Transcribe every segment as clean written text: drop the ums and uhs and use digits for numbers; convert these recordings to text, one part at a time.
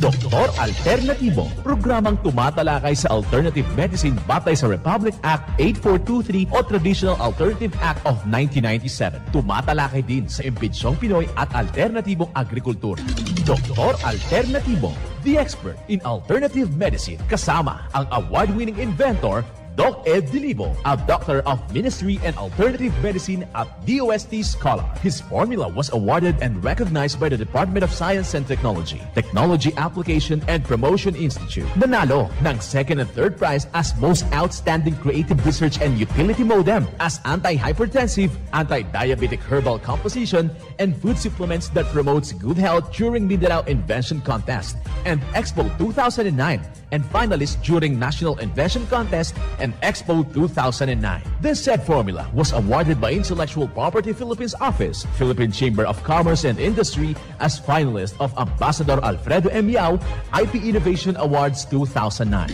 Doktor Alternatibo, programang tumatalakay sa alternative medicine batay sa Republic Act 8423 o Traditional Alternative Act of 1997. Tumatalakay din sa imbitsyong Pinoy at alternatibong agrikultura. Doktor Alternatibo, the expert in alternative medicine, kasama ang award-winning inventor Doc Ed Dilibo, a doctor of ministry and alternative medicine at DOST Scholar. His formula was awarded and recognized by the Department of Science and Technology, Technology Application and Promotion Institute. Nanalo ng second and third prize as Most Outstanding Creative Research and Utility Modem, as anti-hypertensive, anti-diabetic herbal composition, and food supplements that promotes good health during Mindanao Invention Contest and Expo 2009, and finalist during National Invention Contest and Expo 2009. This said formula was awarded by Intellectual Property Philippines Office, Philippine Chamber of Commerce and Industry as finalist of Ambassador Alfredo M. Yao IP Innovation Awards 2009.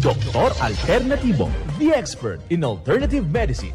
Doktor Alternatibo, the expert in alternative medicine.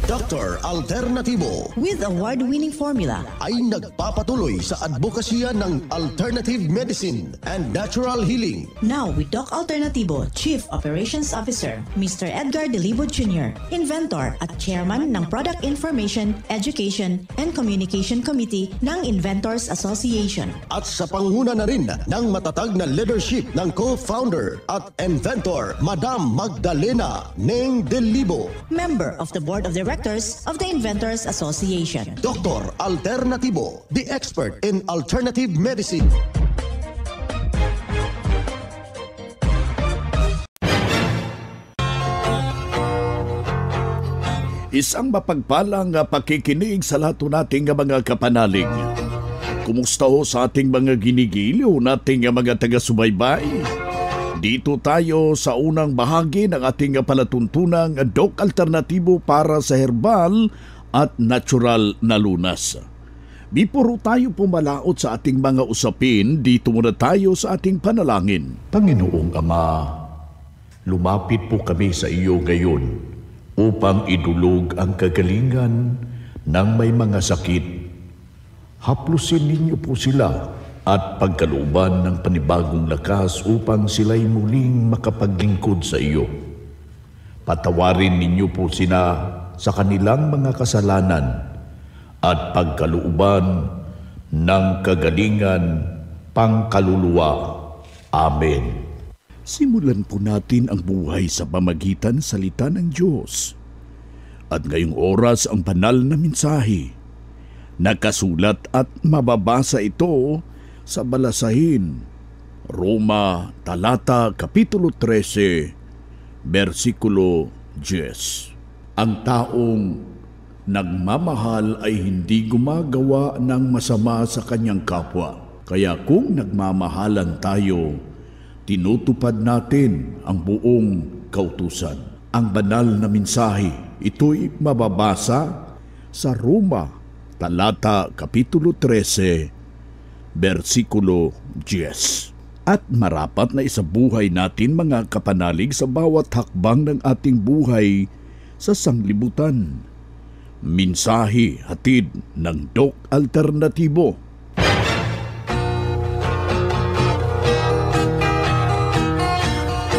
Dr. Alternatibo with award-winning formula ay nagpapatuloy sa advokasya ng alternative medicine and natural healing. Now with Doc Alternatibo, Chief Operations Officer, Mr. Edgar Dilibo Jr., Inventor at Chairman ng Product Information, Education and Communication Committee ng Inventors Association. At sa panguna na rin ng matatag na leadership ng co-founder at inventor, Madam Magdalena Neng Dilibo, Member of the Board of Directors of the Inventors Association. Dr. Alternatibo, the expert in alternative medicine. Isang mapagpalang pakikinig sa lahat nating mga kapanalig. Kumusta ho sa ating mga ginigiliw nating mga taga-subaybay? Dito tayo sa unang bahagi ng ating palatuntunang Doc Alternatibo para sa herbal at natural na lunas. Before tayo pumalaot sa ating mga usapin, dito muna tayo sa ating panalangin. Panginoong Ama, lumapit po kami sa iyo ngayon upang idulog ang kagalingan ng may mga sakit. Haplusin ninyo po sila at pagkalooban ng panibagong lakas upang sila'y muling makapaglingkod sa iyo. Patawarin ninyo po sila sa kanilang mga kasalanan at pagkalooban ng kagalingan pangkaluluwa. Amen. Simulan po natin ang buhay sa pamagitan salita ng Diyos. At ngayong oras ang banal na mensahe. Nakasulat at mababasa ito sa balasahin, Roma, talata, kapitulo 13, versikulo 10. Ang taong nagmamahal ay hindi gumagawa ng masama sa kanyang kapwa. Kaya kung nagmamahalan tayo, tinutupad natin ang buong kautusan. Ang banal na mensahe, ito'y mababasa sa Roma, talata, kapitulo 13, versikulo 10. At marapat na isabuhay natin mga kapanalig sa bawat hakbang ng ating buhay sa sanglibutan. Mensahe hatid ng Doc Alternatibo.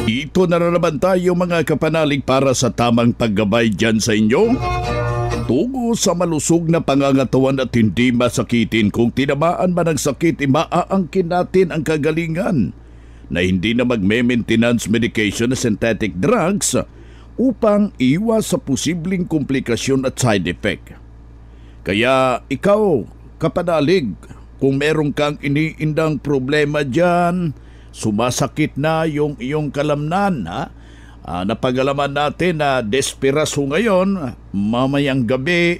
Ito na naman tayo mga kapanalig para sa tamang paggabay dyan sa inyo. Tungo sa malusog na pangangatawan at hindi masakitin. Kung tinamaan man ng sakit, maaangkin natin ang kagalingan na hindi na magme-maintenance medication na synthetic drugs upang iwas sa posibleng komplikasyon at side effect. Kaya ikaw, kapanalig, kung meron kang iniindang problema dyan, sumasakit na yung iyong kalamnan, napagalaman natin na desperaso ngayon, mamayang gabi,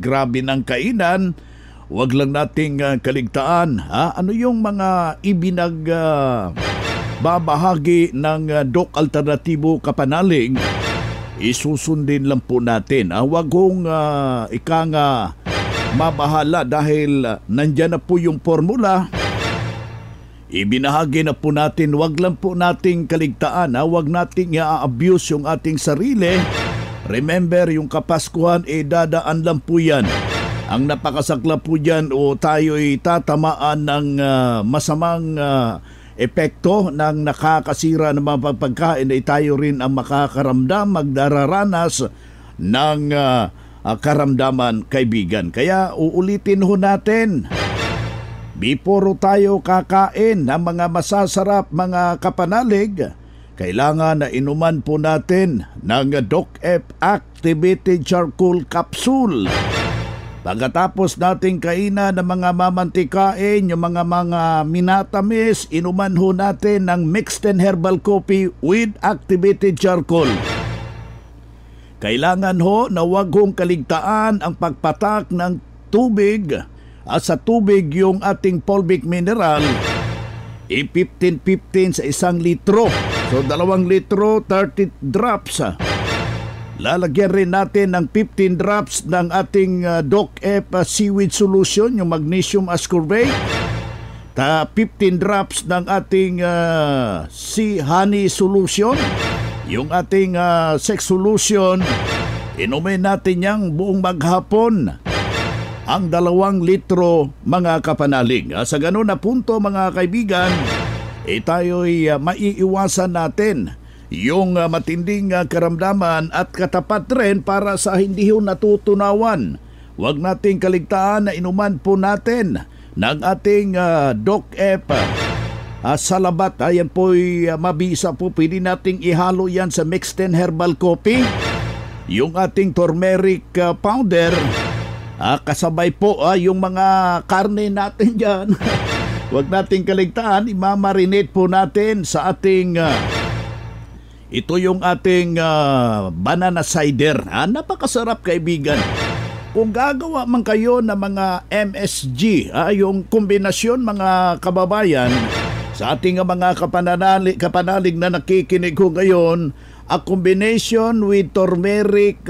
grabe ng kainan, wag lang nating kaligtaan. Ano yung mga babahagi ng Doc Alternatibo kapanalig, isusundin lang po natin. Wag hong mabahala dahil nandyan na po yung formula. Ibinahagi na po natin, wag lang po nating kaligtaan, wag nating i-abuse yung ating sarili. Remember, yung Kapaskuhan, dadaan lang po yan. Ang napakasaklap po dyan o tayo'y tatamaan ng masamang epekto ng nakakasira ng mga pagkain ay tayo rin ang makakaramdam, magdararanas ng karamdaman, kaibigan. Kaya uulitin ho natin, before tayo kakain ng mga masasarap mga kapanalig, kailangan na inuman po natin ng DOC-F Activated Charcoal Capsule. Pagkatapos nating kainan ng mga mamantikain, yung mga minatamis, inuman ho natin ng mixed and herbal coffee with activated charcoal. Kailangan ho na huwag hong kaligtaan ang pagpatak ng tubig at sa tubig yung ating fulvic mineral 15-15 sa 1 litro. So 2 litro, 30 drops. Lalagyan rin natin ng 15 drops ng ating DOC-F seaweed solution, yung magnesium ascorbate. 15 drops ng ating sea honey solution, yung ating sex solution. Inumin natin yang buong maghapon ang 2 litro mga kapanalig. Sa ganun na punto mga kaibigan, tayo'y maiiwasan natin yung matinding karamdaman at katapat rin para sa hindi ho natutunawan. Huwag nating kaligtaan na inuman po natin ng ating DOC-F salabat. Ayan po'y mabisa po. Pwede nating ihalo yan sa mixed and herbal coffee. Yung ating turmeric powder, kasabay po yung mga karne natin dyan. Huwag nating kaligtaan, imamarinate po natin sa ating ito yung ating banana cider. Napakasarap kaibigan. Kung gagawa man kayo ng mga MSG, yung kombinasyon mga kababayan, sa ating mga kapanalig na nakikinig ko ngayon, a combination with turmeric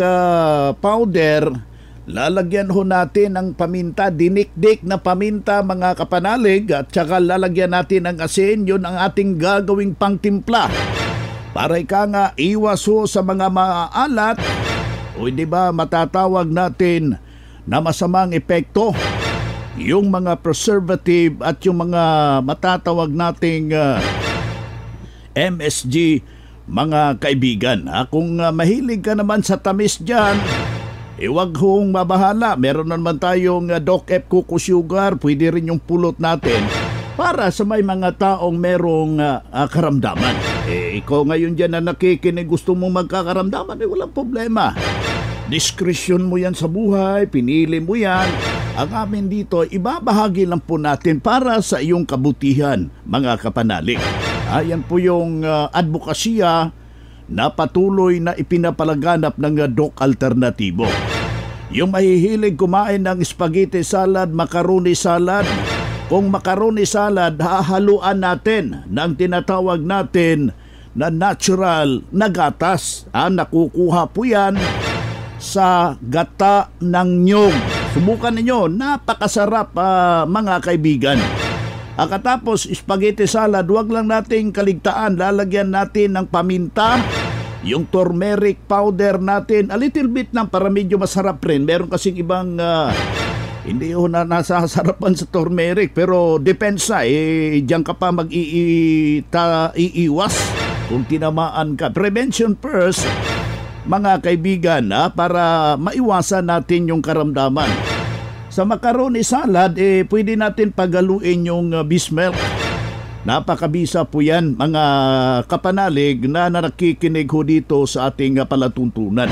powder, lalagyan ho natin ng paminta, dinikdik na paminta mga kapanalig, at saka lalagyan natin ng asin, yun ang ating gagawing pangtimpla. Para nga iwas ho sa mga maalat o hindi ba matatawag natin na masamang epekto, yung mga preservative at yung mga matatawag nating MSG mga kaibigan. Kung mahilig ka naman sa tamis dyan, huwag hong mabahala. Meron naman tayong DOC-F Coco Sugar, pwede rin yung pulot natin para sa may mga taong merong karamdaman. Ikaw ngayon dyan na nakikinig, gusto mong magkakaramdaman, walang problema. Discretion mo yan sa buhay, pinili mo yan. Ang amin dito, ibabahagi lang po natin para sa iyong kabutihan, mga kapanalig. Ayan po yung advokasya na patuloy na ipinapalaganap ng DOC Alternatibo. Yung mahihilig kumain ng spaghetti salad, macaroni salad, kung macaroni salad, hahaluan natin ng tinatawag natin na natural na gatas. Nakukuha po yan sa gata ng nyog. Subukan ninyo, napakasarap mga kaibigan. Katapos spaghetti salad, huwag lang nating kaligtaan, lalagyan natin ng paminta, yung turmeric powder natin, a little bit lang para medyo masarap rin. Meron kasing ibang hindi ho na nasasarapan sa turmeric, pero depensa, diyan ka pa iiwas kung tinamaan ka. Prevention first, mga kaibigan, para maiwasan natin yung karamdaman. Sa macaroni salad, pwede natin pagaluin yung beef milk. Napakabisa po yan, mga kapanalig na nakikinig ho dito sa ating palatuntunan.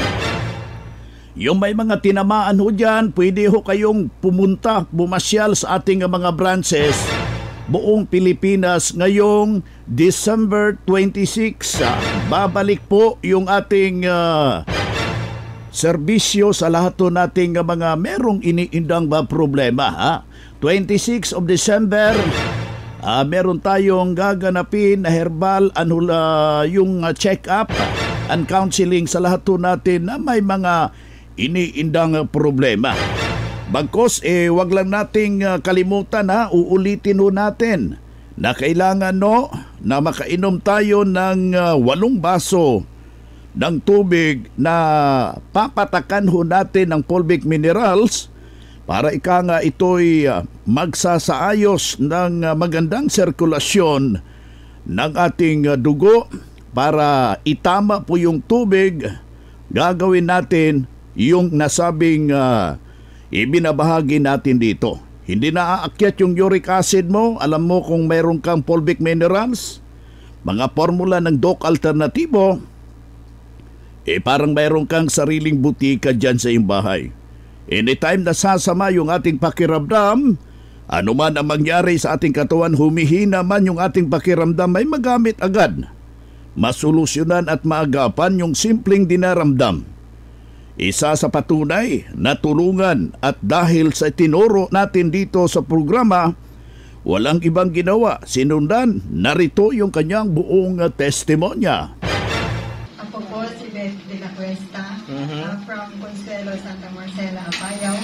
Yung may mga tinamaan ho dyan, pwede ho kayong bumasyal sa ating mga branches buong Pilipinas ngayong December 26. Babalik po yung ating serbisyo sa lahat po nating mga merong iniindang problema. 26 of December, meron tayong gaganapin na herbal yung check-up and counseling sa lahat po natin na may mga iniindang problema. Bagkos, wag lang nating kalimutan, uulitin ho natin na kailangan na makainom tayo ng 8 baso ng tubig na papatakan ho natin ng fulvic minerals para ika nga ito'y magsasaayos ng magandang sirkulasyon ng ating dugo para itama po yung tubig. Gagawin natin yung nasabing ibinabahagi natin dito. Hindi na aakyat yung uric acid mo. Alam mo kung mayroon kang fulvic minerals, mga formula ng Doc Alternativo, parang mayroon kang sariling butika dyan sa iyong bahay. Anytime na sasama yung ating pakiramdam, ano man ang mangyari sa ating katawan, humihina man yung ating pakiramdam, may magamit agad. Masolusyonan at maagapan yung simpleng dinaramdam. Isa sa patunay na tulungan at dahil sa tinuro natin dito sa programa, walang ibang ginawa, sinundan, narito yung kanyang buong testimonya. Ako po si Beth de la Cuesta from Consuelo, Santa Marcela, Apayao.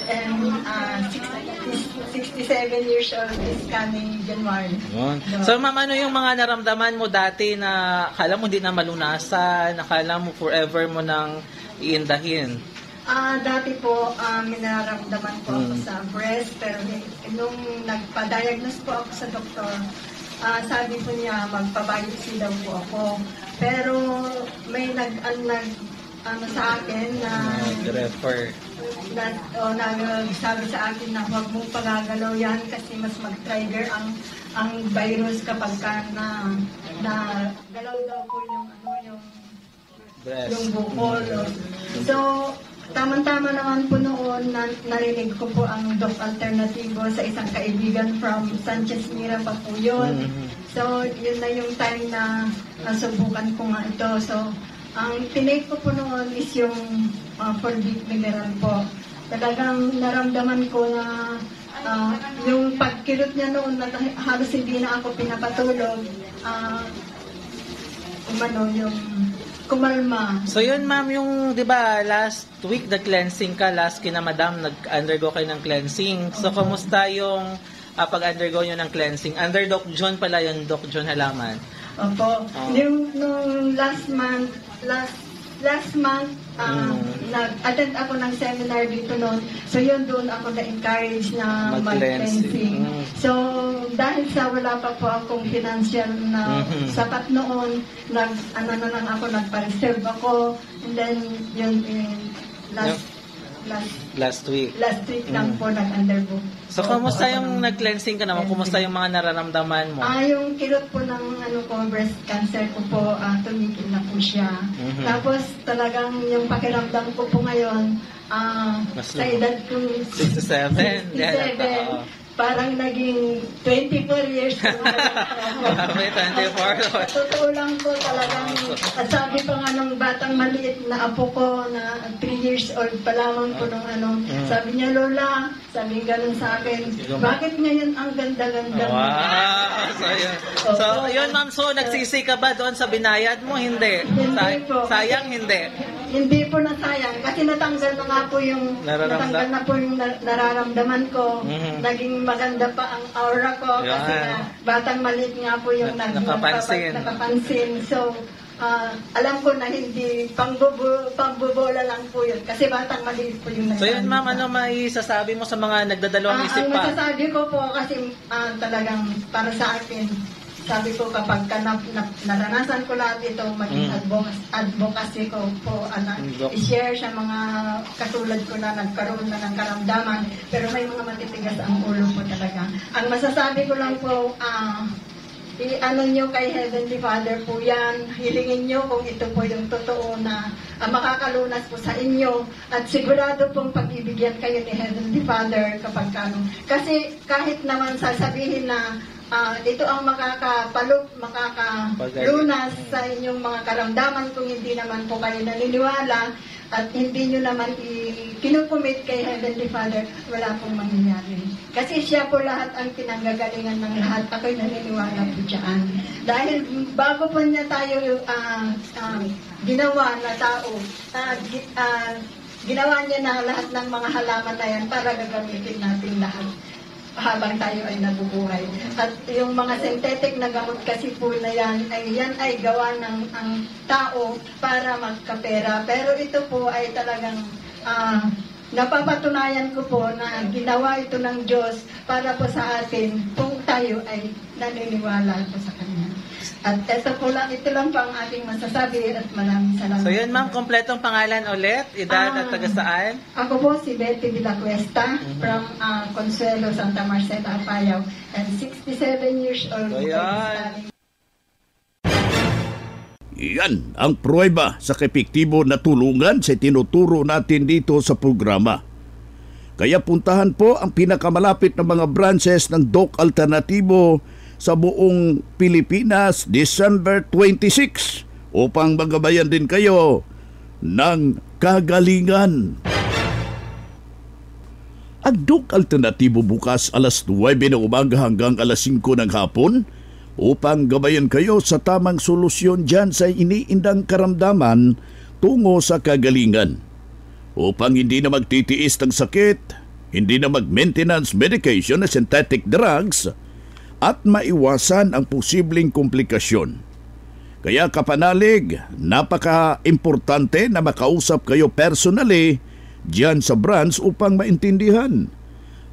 And 67 years old is coming January. So ma'am, ano yung mga naramdaman mo dati na akala mo hindi na malunasan, akala mo forever mo nang iindahin? Dati po, minaramdaman po ako sa breast, pero nung nagpa-diagnose po ako sa doktor, sabi po niya magpa-biopsy daw po ako. Pero may sa akin na nagsabi sa akin na huwag mong pagagalaw yan kasi mas mag-trigger ang virus kapag ka na galaw daw po yung Breast. yung bukol. So, tamang-tama naman po noon narinig ko po ang Doc Alternativo sa isang kaibigan from Sanchez Mira pa po yun. So, yun na yung time na subukan ko nga ito. So, ang tinake ko po noon is yung fulvic mineral po. Talagang naramdaman ko na yung pagkilot niya noon na halos hindi na ako pinapatulog, yung kumalma. So yun ma'am, yung di ba last week nag-cleansing ka, last kina madam, nag-undergo kayo ng cleansing. So kumusta yung pag-undergo nyo ng cleansing? Under Doc John pala yun, Doc John Halaman. Opo. Nung last month, nag-attend ako ng seminar dito noon. So yun, doon ako na-encourage na mag-cleansing. So dahil sa wala pa po akong financial na sapat noon, nagpa-reserve ako. And then yun, last week lang po nag-undergo. So kumusta yung nag-cleansing ka naman? Kumusta yung mga nararamdaman mo? Yung kilot po ng breast cancer ko po, tumigil na po siya. Tapos talagang yung pakiramdam ko po ngayon, sa edad ko 67. parang naging 24 years po. May 24. Totoo lang po talagang. At sabi pa nga nung batang maliit na apo ko na 3 years old pa lamang po nung sabi niya, Lola, sabi ganun sa akin, bakit ngayon ang ganda-ganda? Wow! So yun ma'am, so nagsisi ka ba doon sa binayad mo? Hindi. Hindi po. Sayang hindi. Hindi po nasayang kasi natanggal na nga po yung nararamdaman ko. Naging maganda pa ang aura ko kasi na batang maliit nga po yung nakapansin. So, alam ko na hindi pangbobola lang po yun kasi batang maliit po yung So yun ma'am, ano maisasabi mo sa mga nagdadalawang isip Ang pa? masasabi ko po kasi talagang para sa akin, sabi ko kapag naranasan ko lahat ito, maging advocacy ko po, i-share sa mga katulad ko na nagkaroon na ng karamdaman, pero may mga matitigas ang ulo po talaga. Ang masasabi ko lang po, i-ano nyo kay Heavenly Father po yan, hilingin nyo kung ito po yung totoo na makakalunas po sa inyo at sigurado pong pag-ibigyan kayo ni Heavenly Father kapag kano. Kasi kahit naman sasabihin na ito ang makakalunas sa inyong mga karamdaman kung hindi naman po kayo naniniwala at hindi nyo naman kinukumit kay Heavenly Father, wala pong mangyayari. Kasi siya po lahat ang pinanggagalingan ng lahat. Ako'y naniniwala po dyan. Dahil bago po niya tayo ginawa na tao, ginawa niya na lahat ng mga halaman na yan para gagamitin natin lahat. habang tayo ay nabubuhay. At yung mga synthetic na gamot kasi po na yan ay gawa ng ang tao para magkapera. Pero ito po ay talagang napapatunayan ko po na ginawa ito ng Diyos para po sa atin kung tayo ay naniniwala po sa Kanya. At ito lang po ang aking masasabi at maraming salamat. So yun ma'am, kompletong pangalan ulit, edad at taga saan? Ako po si Betty Villacuesta from Consuelo, Santa Marcela, Apayao, and 67 years old. Ayan. Yan ang pruweba sa epektibo na tulungan sa tinuturo natin dito sa programa. Kaya puntahan po ang pinakamalapit na mga branches ng Doc Alternatibo sa buong Pilipinas December 26 upang magabayan din kayo ng kagalingan. Ang Doc Alternatibo bukas alas 9 ng umaga hanggang alas 5 ng hapon upang gabayan kayo sa tamang solusyon dyan sa iniindang karamdaman tungo sa kagalingan. Upang hindi na magtitiis ng sakit, hindi na mag-maintenance medication na synthetic drugs, at maiwasan ang posibleng komplikasyon. Kaya kapanalig, napaka-importante na makausap kayo personally diyan sa branch upang maintindihan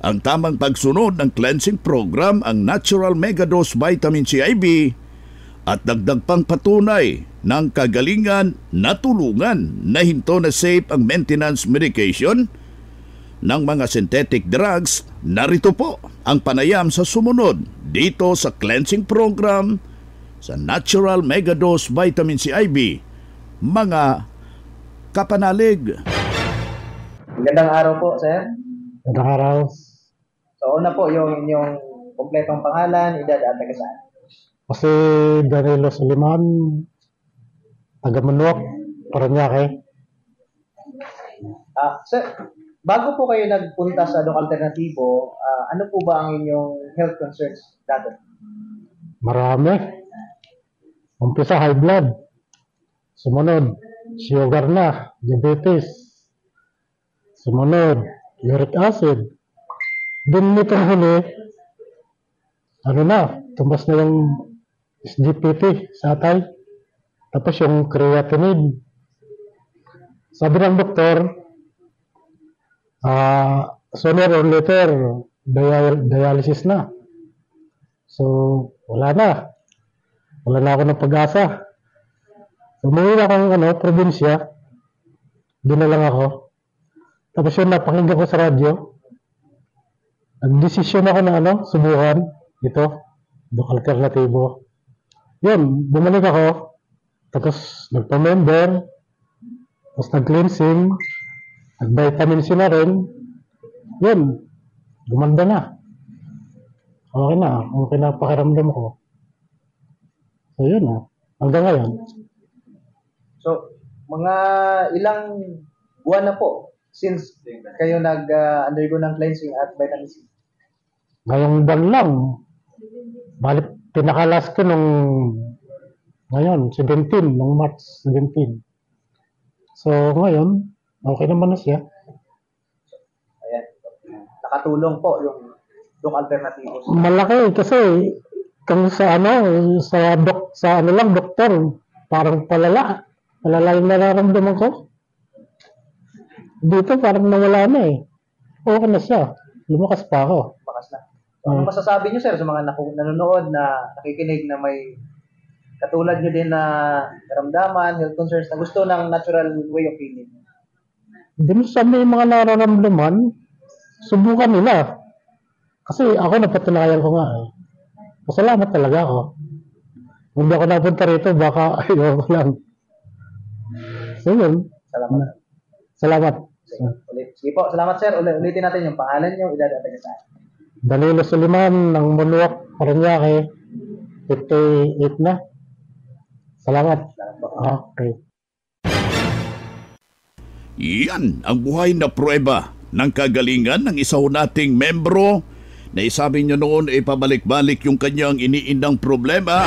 ang tamang pagsunod ng cleansing program, ang Natural Megadose Vitamin C IV at dagdag pang patunay ng kagalingan na tulungan na hinto na safe ang maintenance medication ng mga synthetic drugs. Narito po ang panayam sa sumunod dito sa cleansing program sa Natural Megadose Vitamin C IV. Mga kapanalig. Magandang araw po, sir. Magandang araw. So, una po yung inyong kompletong pangalan, edad at taga saan? Kasi Danilo Suliman, taga Manuak, Paranaque. Sir, bago po kayo nagpunta sa Doc Alternatibo, ano po ba ang inyong health concerns dati? Marami. Umpisa high blood. Sumunod, sugar na, diabetes. Sumunod, uric acid. Din nitong huli, tumbas na yung SGPT sa atay. Tapos yung creatinine. Sabi ng doktor, sooner or later, dialysis na. So, wala na. Wala na ako ng pag-asa. Umuwi na akong probinsya. Doon na lang ako. Tapos yun, napakinggan ko sa radyo. Nag-desisyon ako na subukan ito, Doc Alternatibo. Yun, bumalik ako. Tapos nagpa-member. Tapos nag-cleansing. Nag-vitamin C na rin. Yun, gumanda na. Okay na pakiramdam ko. So yun hanggang ngayon. So, mga ilang buwan na po since kayo nag-undergo ng cleansing at vitamin C? Ngayong buwan lang. Balik, pinakalas ko ngayon, 17, nung March 17. So, ngayon, okay naman na siya. Ayan. Nakatulong po yung Doc Alternatibo. Malaki kasi kung sa doktor, parang palala yung nararamdaman ko. Dito parang nawala na okay na siya. Lumakas pa ako. Lumakas na. So, ano masasabi niyo, sir, sa mga nanonood na nakikinig na may katulad niyo din na karamdaman, health concerns na gusto ng natural way of healing? Dito sa may mga nararamdaman, subukan nila. Kasi ako napatunayan ko nga Masalamat talaga ako. Hindi ako napunta rito, baka ayaw ko lang. So yun. Salamat. Sige po, salamat sir. Ulitin natin yung pangalan niyo, edad at taga saan. Danilo Suliman ng Manuak, Paranaque, 58 na. Salamat. Okay. Yan ang buhay na pruweba ng kagalingan ng isa nating membro na isabi niya noon pabalik-balik yung kanyang iniindang problema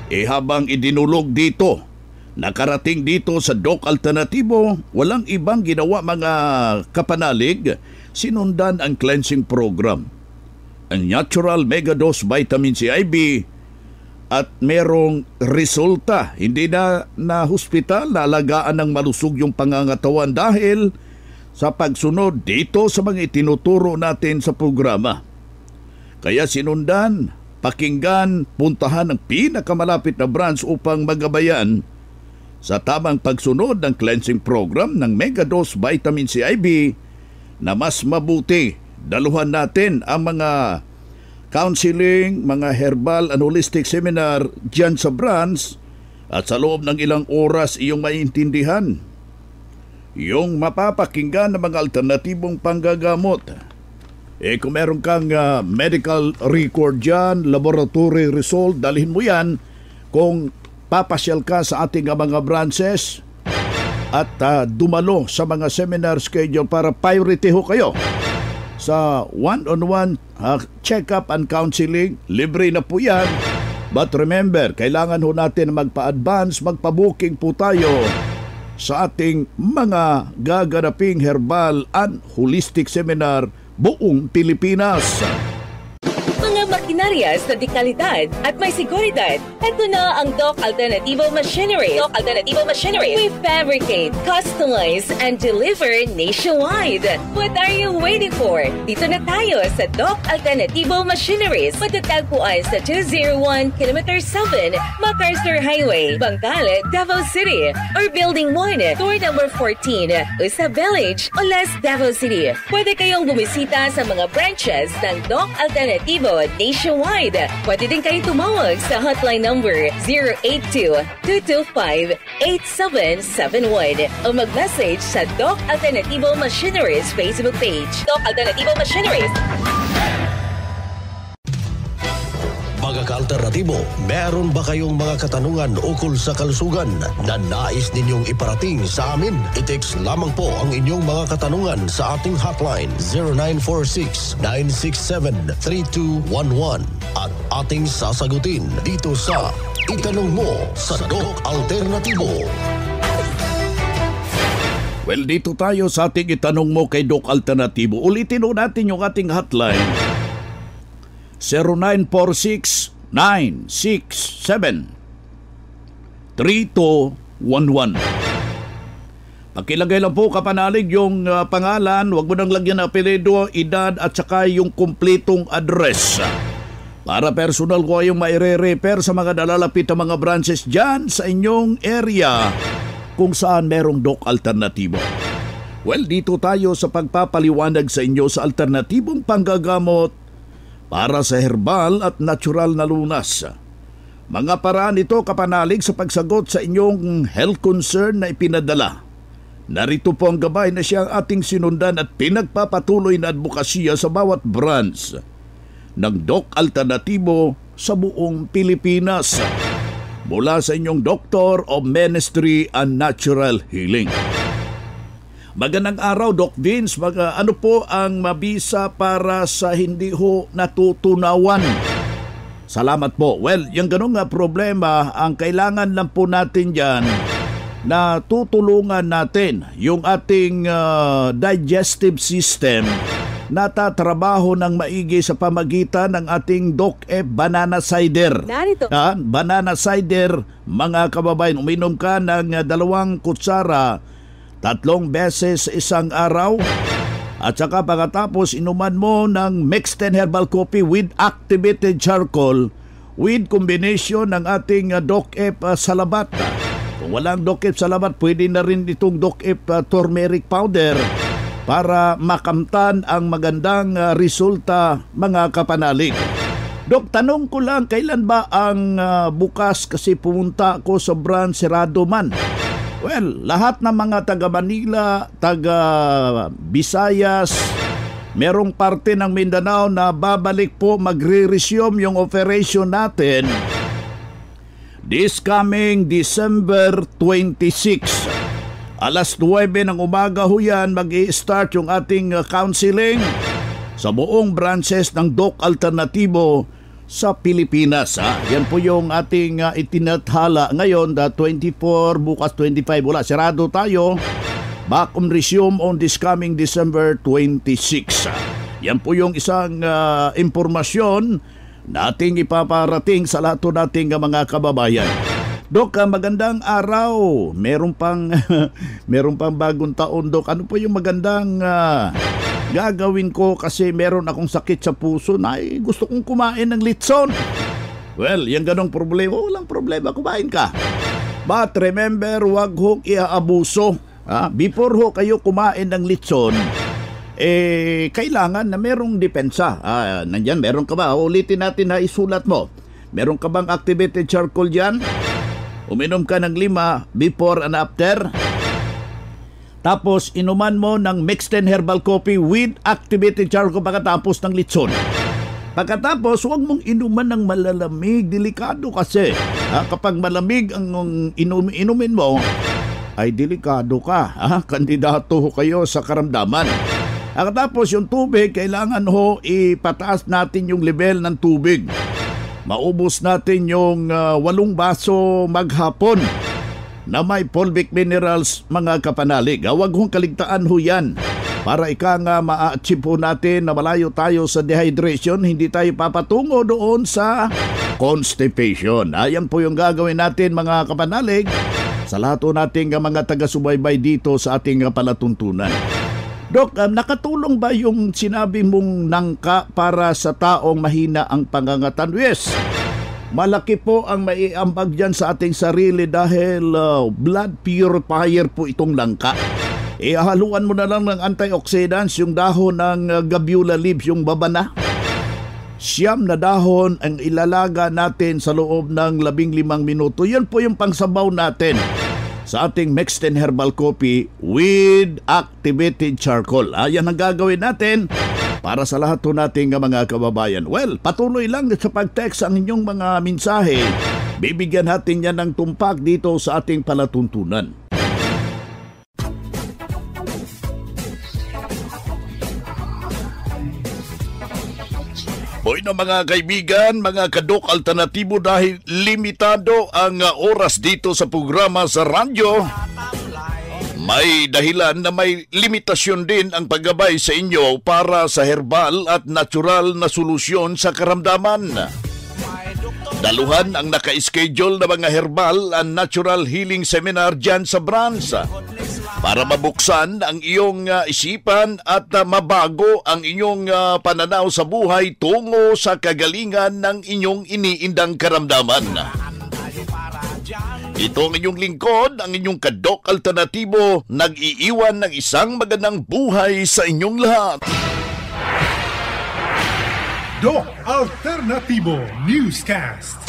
habang idinulog dito. Nakarating dito sa Doc Alternatibo, walang ibang ginawa mga kapanalig, sinundan ang cleansing program. Natural Megadose Vitamin C IV at merong resulta. Hindi na hospital na alagaan ng malusog yung pangangatawan dahil sa pagsunod dito sa mga itinuturo natin sa programa. Kaya sinundan, pakinggan, puntahan ang pinakamalapit na branch upang magabayan sa tamang pagsunod ng cleansing program ng Megadose Vitamin C IV na mas mabuti. Daluhan natin ang mga counseling, mga herbal and holistic seminar dyan sa branch at sa loob ng ilang oras iyong maintindihan yung mapapakinggan ng mga alternatibong panggagamot. Kung meron kang medical record dyan, laboratory result, dalhin mo yan kung papasyal ka sa ating mga branches at dumalo sa mga seminar schedule para priority ho kayo sa one-on-one check-up and counseling. Libre na po yan. But remember, kailangan ho natin magpa-advance, magpa-booking po tayo sa ating mga gaganaping herbal and holistic seminar buong Pilipinas. Mga makinarya sa dekalidad at may seguridad. Ito na ang Doc Alternativo Machinery. Doc Alternativo Machinery. We fabricate, customize, and deliver nationwide. What are you waiting for? Dito na tayo sa Doc Alternativo Machineries. Matatagpuan sa 201 km 7 MacArthur Highway, Bangkal, Davao City. Or Building 1, Door number 14, Usa Village, Olas, Davao City. Pwede kayong bumisita sa mga branches ng Doc Alternativo nationwide. Pwede din kayo tumawag sa hotline number 082-225-8771 o mag-message sa Doc Alternativo Machineries Facebook page. Doc Alternativo Machineries. Mga ka-alternatibo, meron ba kayong mga katanungan ukol sa kalusugan na nais ninyong iparating sa amin? I-text lamang po ang inyong mga katanungan sa ating hotline 0946-967-3211 at ating sasagutin dito sa Itanong Mo sa Doc Alternatibo. Well, dito tayo sa ating Itanong Mo kay Doc Alternatibo. Ulitin ho natin yung ating hotline 0946-967-3211. Pakilagay lang po kapanalig yung pangalan, huwag mo nang lagyan ng apelyido, edad at saka yung kumpletong address. Para personal ko yung maire-refer sa mga nalalapit na mga branches dyan sa inyong area kung saan merong Doc Alternatibo. Well, dito tayo sa pagpapaliwanag sa inyo sa alternatibong panggagamot para sa herbal at natural na lunas. Mga paraan ito kapanalig sa pagsagot sa inyong health concern na ipinadala. Narito po ang gabay na siyang ating sinundan at pinagpapatuloy na advokasya sa bawat branch ng Doc Alternatibo sa buong Pilipinas. Mula sa inyong Doctor of Ministry and Natural Healing. Magandang araw, Doc Vince. Ano po ang mabisa para sa hindi ho natutunawan? Salamat po. Well, yung ganun nga problema, ang kailangan lang po natin dyan na tutulungan natin yung ating digestive system na tatrabaho ng maigi sa pamagitan ng ating Doc-F Banana Cider. Narito. Banana Cider, mga kababayan, uminom ka ng 2 kutsara 3 beses sa isang araw. At saka pagkatapos inuman mo ng mixed 10 herbal coffee with activated charcoal with combination ng ating Doc-F Salabat. Kung walang Doc-F Salabat, pwede na rin itong Doc-F turmeric powder para makamtan ang magandang resulta, mga kapanalig. Dok, tanong ko lang, kailan ba ang bukas? Kasi pumunta ako sa branch Serrado man. Well, lahat ng mga taga Manila, taga Visayas, merong parte ng Mindanao na babalik po, magre-resume yung operation natin this coming December 26. Alas 9 ng umaga ho yan, mag-i-start yung ating counseling sa buong branches ng Doc Alternatibo sa Pilipinas. Yan po yung ating itinathala ngayon, 24, bukas 25. Wala, sarado tayo. Back on resume on this coming December 26. Yan po yung isang impormasyon nating ipaparating sa lahat nating mga kababayan. Dok, magandang araw. Meron pang bagong taon, Dok. Ano po yung magandang gagawin ko kasi meron akong sakit sa puso na gusto kong kumain ng litson? Well, yung ganong problema, walang problema, kumain ka. But remember, wag hong iaabuso. Before ho kayo kumain ng litson, kailangan na merong depensa. Nandyan, meron ka ba? Ulitin natin na isulat mo. Meron ka bang activated charcoal dyan? Uminom ka ng 5 before and after. Tapos, inuman mo ng mixed and herbal coffee with activated charcoal pagkatapos ng litson. Pagkatapos, huwag mong inuman ng malalamig. Delikado kasi. Kapag malamig ang inumin mo, ay delikado ka. Kandidato kayo sa karamdaman. Pagkatapos, yung tubig, kailangan ipataas natin yung level ng tubig. Maubos natin yung 8 baso maghapon na may fulvic minerals, mga kapanalig. Huwag hong kaligtaan yan para ma-achieve natin na malayo tayo sa dehydration, hindi tayo papatungo doon sa constipation. Ayan po yung gagawin natin, mga kapanalig, sa lahat nating mga taga-subaybay dito sa ating palatuntunan. Dok, nakatulong ba yung sinabi mong nangka para sa taong mahina ang pangangatan? Yes, malaki po ang maiambag dyan sa ating sarili dahil blood purifier po itong nangka. Haluan mo na lang ng antioxidants, yung dahon ng gabiola leaves, yung babana. 9 na dahon ang ilalaga natin sa loob ng 15 minuto. Yan po yung pangsabaw natin sa ating mixed and herbal coffee with activated charcoal. Yan ang gagawin natin para sa lahat nating mga kababayan. Well, patuloy lang sa pag-text ang inyong mga mensahe. Bibigyan natin yan ng tumpak dito sa ating palatuntunan. Hoy na mga kaibigan, mga kadok alternatibo, dahil limitado ang oras dito sa programa sa radyo, may dahilan na may limitasyon din ang paggabay sa inyo para sa herbal at natural na solusyon sa karamdaman. Daluhan ang naka-schedule na mga herbal and natural healing seminar dyan sa branch para mabuksan ang iyong isipan at mabago ang inyong pananaw sa buhay tungo sa kagalingan ng inyong iniindang karamdaman. Ito ang inyong lingkod, ang inyong kadok alternatibo, nag-iiwan ng isang magandang buhay sa inyong lahat. Doc Alternativo Newscast.